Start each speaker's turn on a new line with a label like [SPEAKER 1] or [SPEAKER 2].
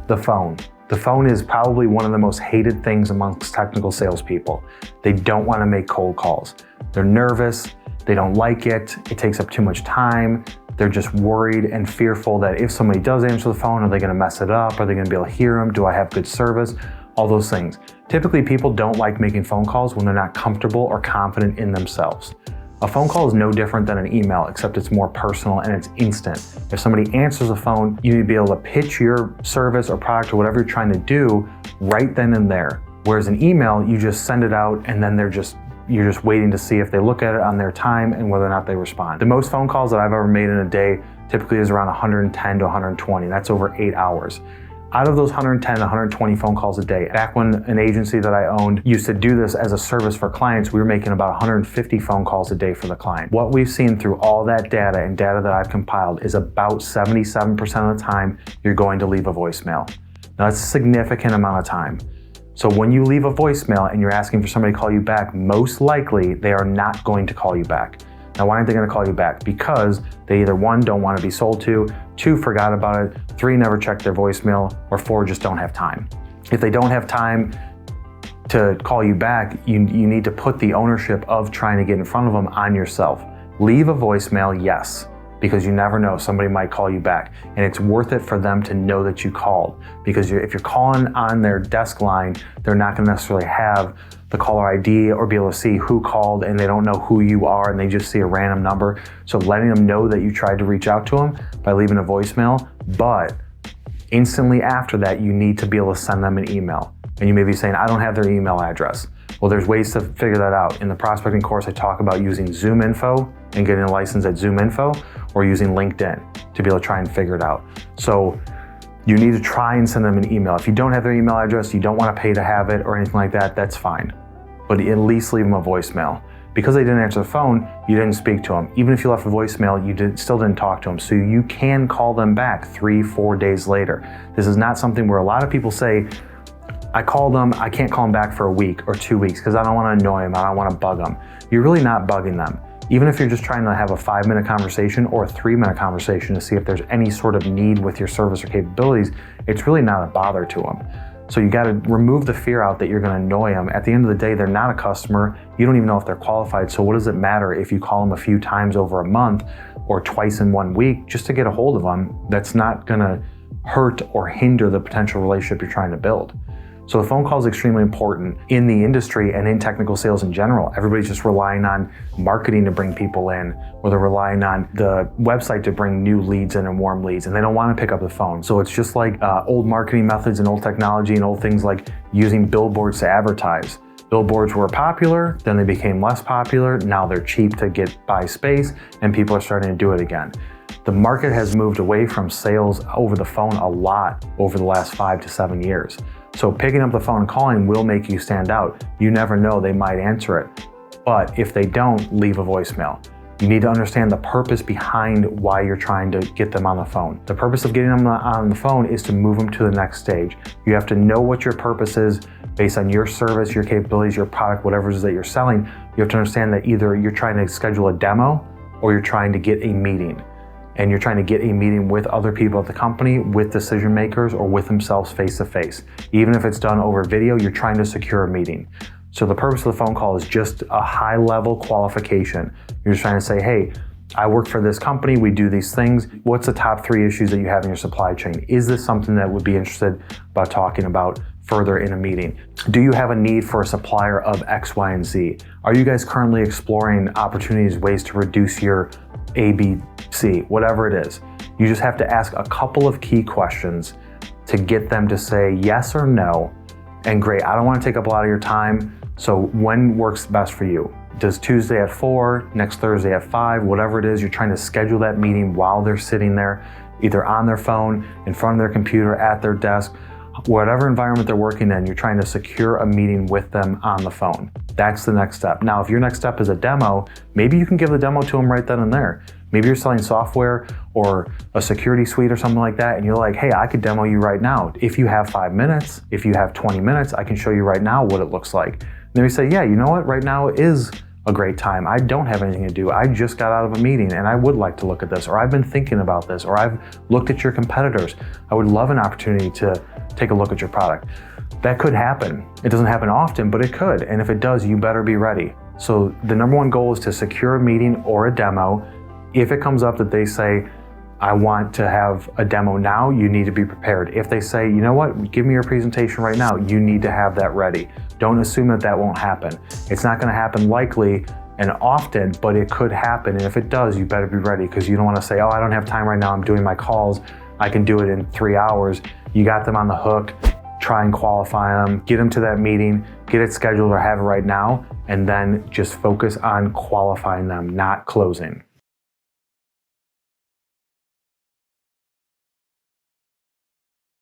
[SPEAKER 1] The phone. The phone is probably one of the most hated things amongst technical salespeople. They don't want to make cold calls. They're nervous, they don't like it, it takes up too much time, they're just worried and fearful that if somebody does answer the phone, are they going to mess it up? Are they going to be able to hear them? Do I have good service? All those things. Typically, people don't like making phone calls when they're not comfortable or confident in themselves. A phone call is no different than an email, except it's more personal and it's instant. If somebody answers the phone, you need to be able to pitch your service or product or whatever you're trying to do right then and there. Whereas an email, you just send it out and then you're just waiting to see if they look at it on their time and whether or not they respond. The most phone calls that I've ever made in a day typically is around 110 to 120. That's over 8 hours. Out of those 110 to 120 phone calls a day, back when an agency that I owned used to do this as a service for clients, we were making about 150 phone calls a day for the client. What we've seen through all that data and data that I've compiled is about 77% of the time you're going to leave a voicemail. Now that's a significant amount of time. So when you leave a voicemail and you're asking for somebody to call you back, most likely they are not going to call you back. Now, why aren't they going to call you back? Because they either 1, don't want to be sold to, 2, forgot about it, 3, never checked their voicemail, or 4, just don't have time. If they don't have time to call you back, you need to put the ownership of trying to get in front of them on yourself. Leave a voicemail, yes, because you never know, somebody might call you back. And it's worth it for them to know that you called. Because if you're calling on their desk line, they're not going to necessarily have the caller ID or be able to see who called, and they don't know who you are and they just see a random number. So letting them know that you tried to reach out to them by leaving a voicemail, but instantly after that, you need to be able to send them an email. And you may be saying, I don't have their email address. Well, there's ways to figure that out. In the prospecting course, I talk about using ZoomInfo and getting a license at ZoomInfo, or using LinkedIn to be able to try and figure it out. So you need to try and send them an email. If you don't have their email address, you don't want to pay to have it or anything like that, that's fine. But at least leave them a voicemail. Because they didn't answer the phone, you didn't speak to them. Even if you left a voicemail, you still didn't talk to them. So you can call them back 3-4 days later. This is not something where a lot of people say, I called them, I can't call them back for a week or 2 weeks because I don't want to annoy them, I don't want to bug them. You're really not bugging them. Even if you're just trying to have a 5-minute conversation or a 3-minute conversation to see if there's any sort of need with your service or capabilities, it's really not a bother to them. So you got to remove the fear out that you're going to annoy them. At the end of the day, they're not a customer. You don't even know if they're qualified. So what does it matter if you call them a few times over a month or twice in 1 week just to get a hold of them? That's not going to hurt or hinder the potential relationship you're trying to build. So the phone call is extremely important in the industry and in technical sales in general. Everybody's just relying on marketing to bring people in, or they're relying on the website to bring new leads in and warm leads, and they don't want to pick up the phone. So it's just like old marketing methods and old technology and old things like using billboards to advertise. Billboards were popular, then they became less popular. Now they're cheap to buy space, and people are starting to do it again. The market has moved away from sales over the phone a lot over the last 5 to 7 years. So picking up the phone and calling will make you stand out. You never know, they might answer it. But if they don't, leave a voicemail. You need to understand the purpose behind why you're trying to get them on the phone. The purpose of getting them on the phone is to move them to the next stage. You have to know what your purpose is based on your service, your capabilities, your product, whatever it is that you're selling. You have to understand that either you're trying to schedule a demo or you're trying to get a meeting. And you're trying to get a meeting with other people at the company, with decision makers, or with themselves face to face. Even if it's done over video, you're trying to secure a meeting. So the purpose of the phone call is just a high level qualification. You're just trying to say, hey, I work for this company, we do these things. What's the top 3 issues that you have in your supply chain? Is this something that would be interested about talking about further in a meeting? Do you have a need for a supplier of X, Y, and Z? Are you guys currently exploring opportunities, ways to reduce your A, B, C, whatever it is? You just have to ask a couple of key questions to get them to say yes or no. And great, I don't want to take up a lot of your time, so when works best for you? Does Tuesday at 4, next Thursday at 5, whatever it is, you're trying to schedule that meeting while they're sitting there, either on their phone, in front of their computer, at their desk, whatever environment they're working in, you're trying to secure a meeting with them on the phone. That's the next step. Now, if your next step is a demo, maybe you can give the demo to them right then and there. Maybe you're selling software or a security suite or something like that, and you're like, hey, I could demo you right now. If you have 5 minutes, if you have 20 minutes, I can show you right now what it looks like. And then we say, yeah, you know what? Right now is a great time. I don't have anything to do. I just got out of a meeting and I would like to look at this, or I've been thinking about this, or I've looked at your competitors. I would love an opportunity to take a look at your product. That could happen. It doesn't happen often, but it could. And if it does, you better be ready. So the number one goal is to secure a meeting or a demo. If it comes up that they say, I want to have a demo now, you need to be prepared. If they say, you know what, give me your presentation right now, you need to have that ready. Don't assume that that won't happen. It's not going to happen likely and often, but it could happen. And if it does, you better be ready, because you don't want to say, oh, I don't have time right now, I'm doing my calls, I can do it in 3 hours. You got them on the hook. Try and qualify them, get them to that meeting, get it scheduled or have it right now, and then just focus on qualifying them, not closing.